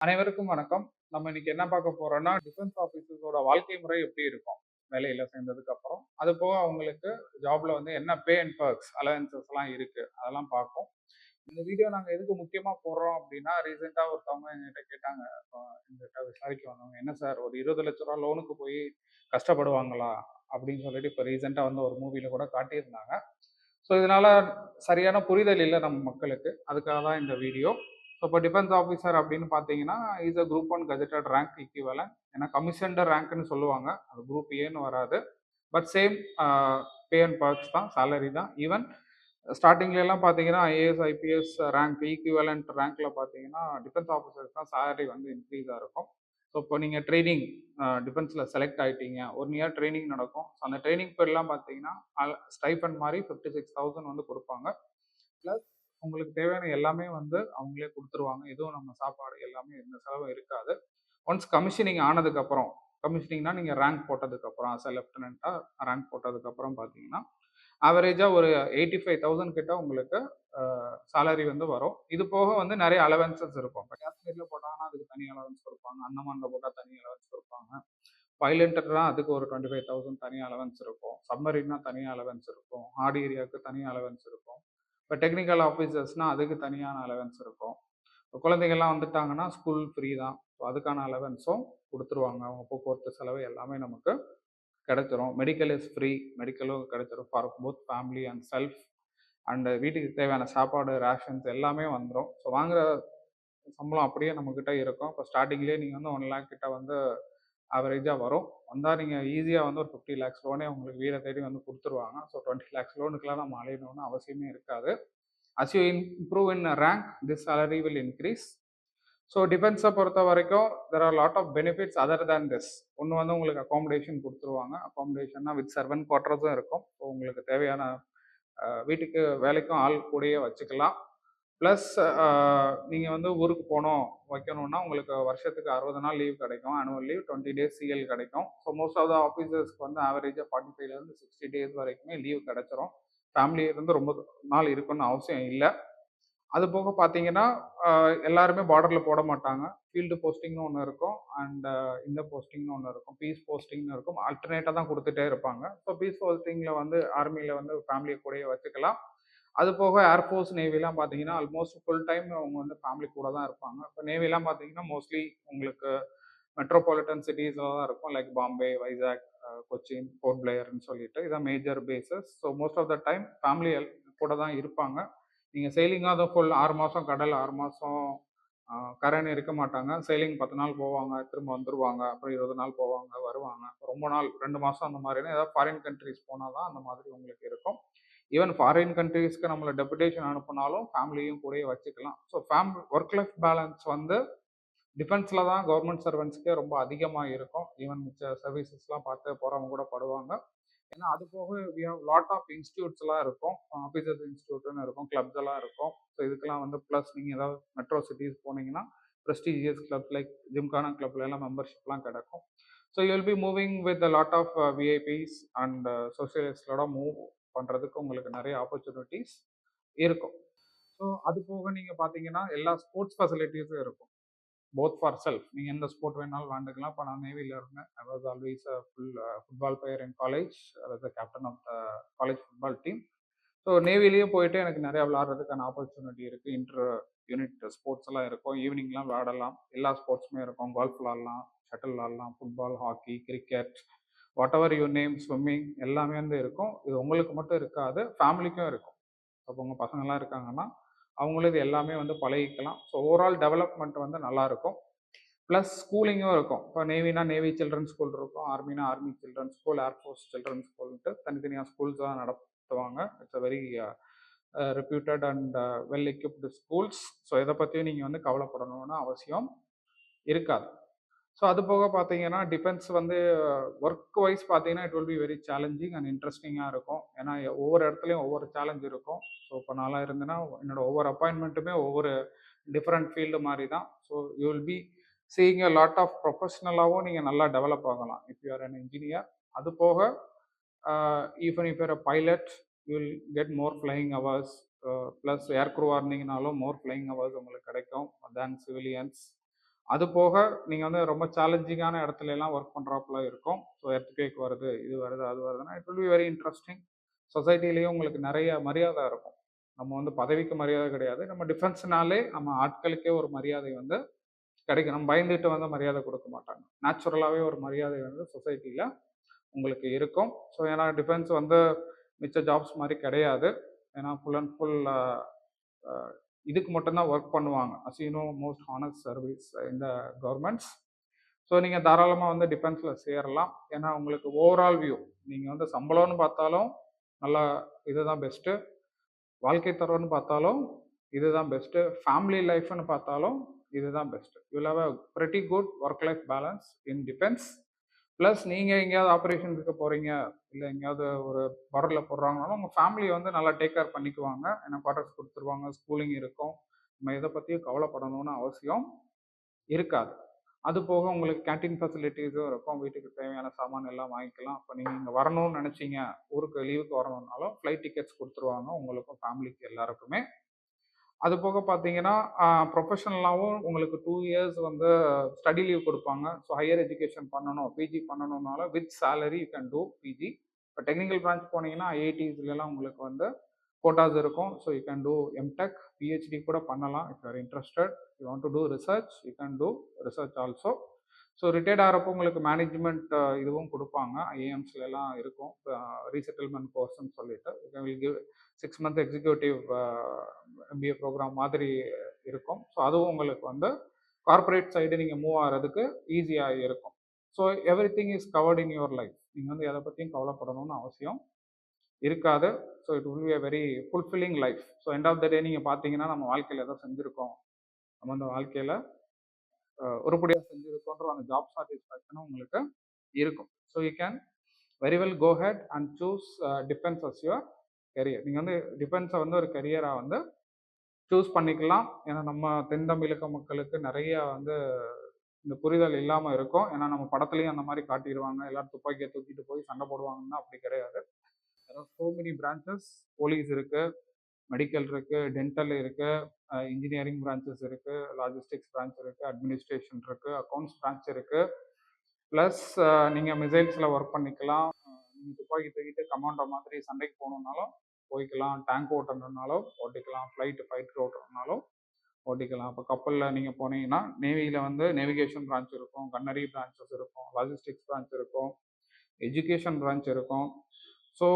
அனைவருக்கும் வணக்கம். நம்ம இன்னைக்கு என்ன பார்க்க போறோம்னா, டிஃபென்ஸ் ஆஃபீஸர்ஸோட வாழ்க்கை முறை எப்படி இருக்கும்? வேலையில சேர்ந்ததுக்கு அப்புறம். அது போக அவங்களுக்கு ஜாப்ல வந்து என்ன பே அண்ட் பெர்க்ஸ், அலவன்சஸ்லாம் இருக்கு. அதெல்லாம் பார்ப்போம். இந்த வீடியோ நாங்க எதுக்கு முக்கியமா போடுறோம் அப்படின்னா, ரீசென்ட்டா ஒருத்தவங்க என்கிட்ட கேட்டாங்க. என்கிட்ட விசாரிக்க வந்தவங்க, "என்ன சார் ஒரு ரூ. 20,00,000 லோனுக்கு போய் கஷ்டப்படுவாங்களா?" அப்படின்னு சொல்லிட்டு இப்ப ரீசென்ட்டா வந்து ஒரு மூவில கூட காட்டியிருந்தாங்க. ஸோ இதனால சரியான புரிதல் இல்ல நம்ம மக்களுக்கு. அதுக்காக தான் இந்த வீடியோ. ஸோ இப்போ டிஃபென்ஸ் ஆஃபீசர் அப்படின்னு பார்த்தீங்கன்னா, is a group one gazetted rank equivalent. ஏன்னா கமிஷன்டு ரேங்க்ன்னு சொல்லுவாங்க. அது குரூப் ஏன்னு வராது. But same pay and perks தான், சேலரி தான். ஈவன் ஸ்டார்டிங்ல எல்லாம் பார்த்தீங்கன்னா, ஐஏஎஸ், ஐபிஎஸ் ரேங்க் ஈக்விவலன்ட் ரேங்க்ல பார்த்தீங்கன்னா, டிஃபென்ஸ் ஆஃபீசர்ஸ் தான் சேலரி வந்து இன்க்ரீஸா இருக்கும். ஸோ இப்போ நீங்கள் ட்ரெய்னிங் டிஃபென்ஸில் செலக்ட் ஆகிட்டீங்க, 1 இயர் ட்ரைனிங் நடக்கும். ஸோ அந்த ட்ரைனிங் பீரியட்லாம் பார்த்தீங்கன்னா ஸ்டைஃபண்ட் மாதிரி 56,000 வந்து கொடுப்பாங்க. ப்ளஸ் உங்களுக்கு தேவையான எல்லாமே வந்து அவங்களே கொடுத்துருவாங்க. எதுவும் நம்ம சாப்பாடு எல்லாமே எந்த செலவும் இருக்காது. ஒன்ஸ் கமிஷனிங் ஆனதுக்கப்புறம், கமிஷனிங்னா நீங்கள் ரேங்க் போட்டதுக்கப்புறம் ஆஸ் அ லெஃப்டினன்ட்டா ரேங்க் போட்டதுக்கப்புறம் பார்த்தீங்கன்னா, ஆவரேஜாக ஒரு 85,000 கிட்ட உங்களுக்கு சேலரி வந்து வரும். இது போக வந்து நிறைய அலவன்சஸ் இருக்கும். இப்போ காஷ்மீர்ல போட்டாங்கன்னா அதுக்கு தனி அலவன்ஸ் கொடுப்பாங்க. அந்தமான்ல போட்டால் தனி அலவன்ஸ் கொடுப்பாங்க. பைலட்டுனா அதுக்கு ஒரு 25,000 தனி அலவன்ஸ் இருக்கும். சப்மரீன்னா தனி அலவன்ஸ் இருக்கும். ஹார்ட் ஏரியாவுக்கு தனி அலவன்ஸ் இருக்கும். இப்போ டெக்னிக்கல் ஆஃபீஸர்ஸ்னா அதுக்கு தனியான அலவன்ஸ் இருக்கும். இப்போ குழந்தைங்கள்லாம் வந்துட்டாங்கன்னா ஸ்கூல் ஃப்ரீ தான். ஸோ அதுக்கான அலவன்ஸும் கொடுத்துருவாங்க. அவங்க போக்குவரத்து செலவு எல்லாமே நமக்கு கிடைச்சிரும். Medical is free. மெடிக்கலும் கிடைச்சிரும் for both family and self. And வீட்டுக்கு தேவையான சாப்பாடு, ரேஷன்ஸ் எல்லாமே வந்துரும். ஸோ வாங்குற சம்பளம் அப்படியே நம்மக்கிட்ட இருக்கும். இப்போ ஸ்டார்டிங்லேயே நீங்கள் வந்து 1,00,000 கிட்ட வந்து ஆவரேஜா வரும். வந்தா நீங்க ஈஸியா வந்து ஒரு 50 லேக்ஸ் லோனே உங்களுக்கு வீட தேடி வந்து குடுத்துருவாங்க. ஸோ 20 லேக்ஸ் லோனுக்குலாம் நம்ம அலையணும்னு அவசியமே இருக்காது. As you improve in rank, this salary will increase. So டிஃபென்ஸை பொறுத்த வரைக்கும் there are lot of benefits other than this. ஒன்று வந்து உங்களுக்கு அகாமடேஷன் கொடுத்துருவாங்க. அகாமடேஷன்னா வித் சர்வன்ட் குவார்டர்ஸும் இருக்கும். ஸோ உங்களுக்கு தேவையான வீட்டுக்கு வேலைக்கும் ஆள் கூடயே வச்சுக்கலாம். ப்ளஸ் நீங்கள் வந்து ஊருக்கு போகணும் வைக்கணும்னா உங்களுக்கு வருஷத்துக்கு 60 நாள் லீவ் கிடைக்கும். ஆனுவல் லீவ் 20 டேஸ் சிஎல் கிடைக்கும். ஸோ மோஸ்ட் ஆஃப் த ஆஃபீஸர்ஸ்க்கு வந்து ஆவரேஜாக 45லேருந்து 60 டேஸ் வரைக்குமே லீவ் கிடைச்சிரும். ஃபேமிலி இருந்து ரொம்ப நாள் இருக்கணும்னு அவசியம் இல்லை. அது போக பார்த்தீங்கன்னா எல்லாருமே பார்டரில் போட மாட்டாங்க. ஃபீல்டு போஸ்டிங்னு ஒன்று இருக்கும். அண்ட் இந்த போஸ்டிங்னு ஒன்று இருக்கும். பீஸ் போஸ்டிங்னு இருக்கும். ஆல்டர்னேட்டாக தான் கொடுத்துட்டே இருப்பாங்க. ஸோ பீஸ் போஸ்டிங்கில் வந்து ஆர்மியில் வந்து ஃபேமிலியை கூடயே வச்சுக்கலாம். அது போக ஏர்ஃபோர்ஸ், நேவிலாம் பார்த்தீங்கன்னா ஆல்மோஸ்ட் ஃபுல் டைம் அவங்க வந்து ஃபேமிலி கூட தான் இருப்பாங்க. இப்போ நேவிலாம் பார்த்தீங்கன்னா மோஸ்ட்லி உங்களுக்கு மெட்ரோபாலிட்டன் சிட்டிஸில் தான் இருக்கும். லைக் பாம்பே, வைசாக், கொச்சின், போர்ட் பிளேயர்னு சொல்லிட்டு இதான் major bases. So most of the time family கூட தான் இருப்பாங்க. நீங்கள் செயிலிங்காக தான் ஃபுல் 6 மாதம் கடல், 6 மாதம் கரைன்னு இருக்க மாட்டாங்க. செயிலிங் 10 நாள் போவாங்க, திரும்ப வந்துருவாங்க. அப்புறம் 20 நாள் போவாங்க, வருவாங்க. ரொம்ப நாள் 2 மாதம் அந்த மாதிரினா ஏதாவது ஃபாரின் கண்ட்ரிஸ் போனால் தான் அந்த மாதிரி உங்களுக்கு இருக்கும். ஈவன் ஃபாரின் கண்ட்ரீஸ்க்கு நம்மளை டெபுடேஷன் அனுப்புனாலும் ஃபேமிலியும் கூடயே வச்சுக்கலாம். ஸோ ஒர்க் லைஃப் பேலன்ஸ் வந்து டிஃபென்ஸில் தான் கவர்மெண்ட் சர்வெண்ட்ஸ்க்கே ரொம்ப அதிகமாக இருக்கும். ஈவன் மிச்ச சர்வீசஸ்லாம் பார்த்து போகிறவங்க கூட படுவாங்க. ஏன்னா அது போக வி ஹவ் லாட் ஆஃப் இன்ஸ்டியூட்ஸ்லாம் இருக்கும். ஆஃபீஸர்ஸ் இன்ஸ்டியூட்னு இருக்கும், கிளப்ஸ் எல்லாம் இருக்கும். ஸோ இதுக்கெல்லாம் வந்து ப்ளஸ் நீங்கள் ஏதாவது மெட்ரோ சிட்டிஸ் போனீங்கன்னா ப்ரெஸ்டீஜியஸ் கிளப் லைக் ஜிம்கானா கிளப்ல எல்லாம் மெம்பர்ஷிப்லாம் கிடைக்கும். So you will be moving with lot of VIPs and சோசியலிஸ்டோட மூவ் பண்ணுறதுக்கு உங்களுக்கு நிறைய ஆப்பர்ச்சுனிட்டிஸ் இருக்கும். ஸோ அது போக நீங்கள் பார்த்தீங்கன்னா எல்லா ஸ்போர்ட்ஸ் ஃபெசிலிட்டிஸும் இருக்கும். Both for self. நீங்கள் எந்த ஸ்போர்ட் வேணாலும் விளாண்டுக்கலாம். இப்போ நான் நேவியில் இருந்தேன். I was always a football player in college. I was the captain of the college football team. So நேவிலேயும் போயிட்டு எனக்கு நிறையா விளாட்றதுக்கான ஆப்பர்ச்சுனிட்டி இருக்குது. இன்டர் யூனிட் ஸ்போர்ட்ஸ் எல்லாம் இருக்கும். ஈவினிங்லாம் விளாடலாம். எல்லா ஸ்போர்ட்ஸுமே இருக்கும். கோல்ஃப் விளாட்லாம், ஷட்டில் விளாட்லாம், football, hockey, cricket, what ever you name, swimming எல்லாமே வந்து இருக்கும். இது உங்களுக்கு மட்டும் இருக்காது, ஃபேமிலிக்கும் இருக்கும். அப்போ உங்கள் பசங்கள்லாம் இருக்காங்கன்னா அவங்களும் இது எல்லாமே வந்து பழகிக்கலாம். ஸோ ஓவரால் டெவலப்மெண்ட் வந்து நல்லாயிருக்கும். ப்ளஸ் ஸ்கூலிங்கும் இருக்கும். இப்போ நேவினா நேவி சில்ட்ரன்ஸ் ஸ்கூல் இருக்கும். ஆர்மினா army children's school, air force children's ஸ்கூல்ன்ட்டு தனித்தனியாக ஸ்கூல்ஸ் தான் நடத்துவாங்க. It's a very reputed and well equipped schools. So இதை பற்றியும் நீங்கள் வந்து கவலைப்படணும்னு அவசியம் இருக்காது. ஸோ அது போக பார்த்தீங்கன்னா டிஃபென்ஸ் வந்து ஒர்க் வைஸ் பார்த்தீங்கன்னா it will be very challenging and இன்ட்ரெஸ்டிங்காக இருக்கும். ஏன்னா ஒவ்வொரு இடத்துலையும் ஒவ்வொரு சேலஞ்ச் இருக்கும். ஸோ இப்போ நான்லாம் இருந்தேன்னா என்னோட ஒவ்வொரு அப்பாயின்மெண்ட்டுமே ஒவ்வொரு டிஃப்ரெண்ட் ஃபீல்டு மாதிரி தான். So you will be seeing a lot of ப்ரொஃபஷ்னலாகவும் நீங்கள் நல்லா டெவலப் ஆகலாம் if you are an engineer. அது போக even if you're a pilot you will get more flying hours. Plus air க்ரூவாக இருந்தீங்கனாலும் மோர் ஃப்ளையிங் ஹவர்ஸ் உங்களுக்கு கிடைக்கும் தேன் சிவிலியன்ஸ். அது போக நீங்கள் வந்து ரொம்ப சேலஞ்சிங்கான இடத்துல எல்லாம் ஒர்க் பண்ணுறாப்புல இருக்கும். ஸோ எர்த்குவேக் வருது, இது வருது, அது வருதுன்னா it will be very interesting. சொசைட்டிலேயும் உங்களுக்கு நிறைய மரியாதை இருக்கும். நம்ம வந்து பதவிக்கு மரியாதை கிடையாது. நம்ம டிஃபென்ஸ்னாலே நம்ம ஆட்களுக்கே ஒரு மரியாதை வந்து கிடைக்கும். நம்ம பயந்துட்டு வந்து மரியாதை கொடுக்க மாட்டாங்க. நேச்சுரலாகவே ஒரு மரியாதை வந்து சொசைட்டியில் உங்களுக்கு இருக்கும். ஸோ ஏன்னா டிஃபென்ஸ் வந்து மிச்ச ஜாப்ஸ் மாதிரி கிடையாது. ஏன்னா ஃபுல் அண்ட் ஃபுல் இதுக்கு மட்டும்தான் ஒர்க் பண்ணுவாங்க. As you know most honest service இந்த கவர்மெண்ட்ஸ். ஸோ நீங்கள் தாராளமாக வந்து டிஃபென்ஸில் சேரலாம். ஏன்னா உங்களுக்கு ஓவரால் வியூ நீங்கள் வந்து சம்பளம்னு பார்த்தாலும் நல்லா இதுதான் பெஸ்ட்டு, வாழ்க்கை தரம்னு பார்த்தாலும் இதுதான் பெஸ்ட்டு, ஃபேமிலி லைஃப்னு பார்த்தாலும் இதுதான் best. You have a pretty good work life balance in defence. Plus நீங்கள் எங்கேயாவது ஆப்ரேஷனுக்கு போகிறீங்க, இல்லை எங்கேயாவது ஒரு பார்டரில் போடுறாங்கனாலும் உங்கள் ஃபேமிலியை வந்து நல்லா டேக் கேர் பண்ணிக்குவாங்க. ஏன்னா குவார்டர்ஸ் கொடுத்துருவாங்க, ஸ்கூலிங் இருக்கும். நம்ம எதை பற்றியும் கவலைப்படணும்னு அவசியம் இருக்காது. அது போக உங்களுக்கு கேன்டீன் ஃபெசிலிட்டிஸும் இருக்கும். வீட்டுக்கு தேவையான சாமான் எல்லாம் வாங்கிக்கலாம். இப்போ நீங்கள் இங்கே வரணும்னு நினச்சிங்க, ஊருக்கு லீவுக்கு வரணும்னாலும் ஃப்ளைட் டிக்கெட்ஸ் கொடுத்துருவாங்க உங்களுக்கும் ஃபேமிலிக்கு எல்லாருக்குமே. அது போக பார்த்தீங்கன்னா ப்ரொஃபஷனலாகவும் உங்களுக்கு 2 இயர்ஸ் வந்து ஸ்டடி லீவ் கொடுப்பாங்க. ஸோ ஹையர் எஜுகேஷன் பண்ணணும், பிஜி பண்ணணும்னால with salary you can do PG. இப்போ டெக்னிக்கல் பிரான்ச் போனீங்கன்னா ஐஐடிஸ்லாம் உங்களுக்கு வந்து கோட்டாஸ் இருக்கும். So you can do MTech, PhD கூட பண்ணலாம். If you're interested, you want to do research, you can do research also. So retired ஆகிறப்போ உங்களுக்கு மேனேஜ்மெண்ட் இதுவும் கொடுப்பாங்க. ஐஏஎம்ஸ்லாம் இருக்கும், ரீசெட்டில்மெண்ட் கோர்ஸ்ன்னு சொல்லிட்டு will give 6 month executive MBA programme மாதிரி இருக்கும். ஸோ அதுவும் உங்களுக்கு வந்து கார்பரேட் சைடு நீங்கள் மூவ் ஆகிறதுக்கு ஈஸியாக இருக்கும். So everything is covered in your life. நீங்கள் வந்து எதை பற்றியும் கவலைப்படணும்னு அவசியம் இருக்காது. So it will be a very fulfilling life. So end of the day நீங்கள் பார்த்தீங்கன்னா நம்ம வாழ்க்கையில் எதோ செஞ்சுருக்கோம், நம்ம அந்த வாழ்க்கையில் உருப்படியாக செஞ்சுருக்கோன்ற அந்த ஜாப் சாட்டிஸ்ஃபேக்ஷனும் உங்களுக்கு இருக்கும். So you can very well go ahead and choose defence as your career. நீங்கள் வந்து டிஃபென்ஸை வந்து ஒரு கெரியராக வந்து சூஸ் பண்ணிக்கலாம். ஏன்னா நம்ம தென் தமிழக மக்களுக்கு நிறைய வந்து இந்த புரிதல் இல்லாமல் இருக்கும். ஏன்னா நம்ம படத்துலையும் அந்த மாதிரி காட்டிடுவாங்க, எல்லாரும் துப்பாக்கியை தூக்கிட்டு போய் சண்டை போடுவாங்கன்னா அப்படி கிடையாது. ஸோ மெனி பிரான்ச்சஸ், போலீஸ் இருக்குது, மெடிக்கல் இருக்குது, டென்டல் இருக்குது, இன்ஜினியரிங் பிரான்ச்சஸ் இருக்குது, லாஜிஸ்டிக்ஸ் பிரான்ச் இருக்குது, அட்மினிஸ்ட்ரேஷன் இருக்குது, அக்கௌண்ட்ஸ் பிரான்ச் இருக்குது. ப்ளஸ் நீங்கள் மிசைல்ஸில் ஒர்க் பண்ணிக்கலாம். நீங்கள் துப்பாக்கி தூக்கிட்டு கமாண்டோ மாதிரி சண்டைக்கு போகணுன்னாலும் போய்க்கலாம், டேங்க் ஓட்டணுன்னாலும் ஓட்டிக்கலாம், ஃபைட்டர் ஓட்டணுன்னாலும் ஓட்டிக்கலாம். இப்போ கப்பலில் நீங்கள் போனீங்கன்னா நேவியில் வந்து நேவிகேஷன் பிரான்ச் இருக்கும், கன்னரி பிரான்ச்சஸ் இருக்கும், லாஜிஸ்டிக்ஸ் பிரான்ச் இருக்கும், எஜுகேஷன் பிரான்ச் இருக்கும். ஸோ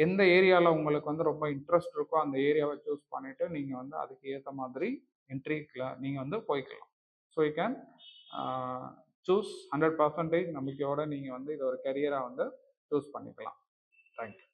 எந்த ஏரியாவில் உங்களுக்கு வந்து ரொம்ப இன்ட்ரெஸ்ட் இருக்கோ அந்த ஏரியாவை சூஸ் பண்ணிவிட்டு நீங்கள் வந்து அதுக்கு ஏற்ற மாதிரி என்ட்ரிக்கில் நீங்கள் வந்து போய்க்கலாம். ஸோ யூ கேன் சூஸ் 100% நம்பிக்கையோடு நீங்கள் வந்து இதை ஒரு கெரியராக வந்து சூஸ் பண்ணிக்கலாம். தேங்க்யூ.